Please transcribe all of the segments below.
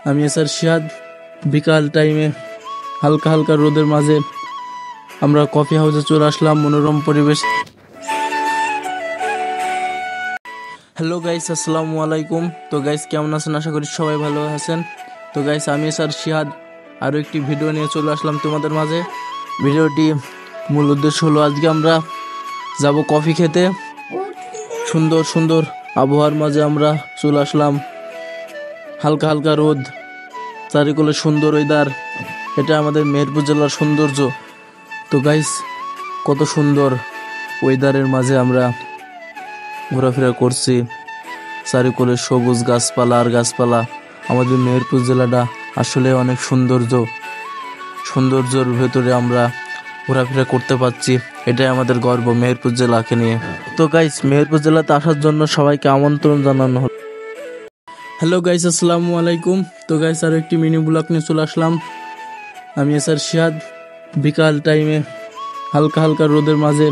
আমি স্যার সিহাদ। বিকাল টাইমে হালকা হালকা রোদের মাঝে আমরা কফি হাউসে চলে আসলাম মনোরম পরিবেশ। হ্যালো গাইস, আসসালামু আলাইকুম। তো গাইস কেমন আছেন? আশা করি সবাই ভালো আছেন। তো গাইস আমি স্যার সিহাদ আরও একটি ভিডিও নিয়ে চলে আসলাম তোমাদের মাঝে। ভিডিওটি মূল উদ্দেশ্য হলো আজকে আমরা যাব কফি খেতে। সুন্দর সুন্দর আবহাওয়ার মাঝে আমরা চলে আসলাম। হালকা হালকা রোদ, চারিকোলে সুন্দর ওয়েদার। এটা আমাদের মেহেরপুর জেলার সৌন্দর্য। তো গাইস কত সুন্দর ওয়েদারের মাঝে আমরা ঘোরাফেরা করছি। চারিকোলে সবুজ গাছপালা আর গাছপালা। আমাদের মেহেরপুর জেলাটা আসলে অনেক সৌন্দর্যর ভেতরে আমরা ঘোরাফেরা করতে পারছি। এটাই আমাদের গর্ব মেহেরপুর জেলাকে নিয়ে। তো গাইস মেহেরপুর জেলাতে আসার জন্য সবাইকে আমন্ত্রণ জানানো হলো। হ্যালো গাইস, আসসালামু আলাইকুম। তো গাইস আরও একটি মিনি ব্লগ নিয়ে চলে আসলাম। আমি স্যার সিহাদ। বিকাল টাইমে হালকা হালকা রোদের মাঝে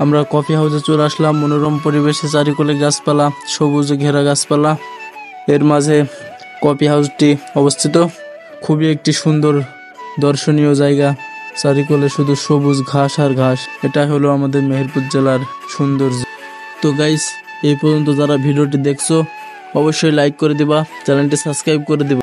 আমরা কফি হাউসে চলে আসলাম মনোরম পরিবেশে। চারিকোলে গাছপালা, সবুজে ঘেরা গাছপালা। এর মাঝে কফি হাউসটি অবস্থিত। খুবই একটি সুন্দর দর্শনীয় জায়গা। চারিকোলে শুধু সবুজ ঘাস আর ঘাস। এটা হলো আমাদের মেহেরপুর জেলার সৌন্দর্য। তো গাইস এই পর্যন্ত যারা ভিডিওটি দেখছো অবশ্যই লাইক করে দিবা, চ্যানেলটি সাবস্ক্রাইব করে দিবা।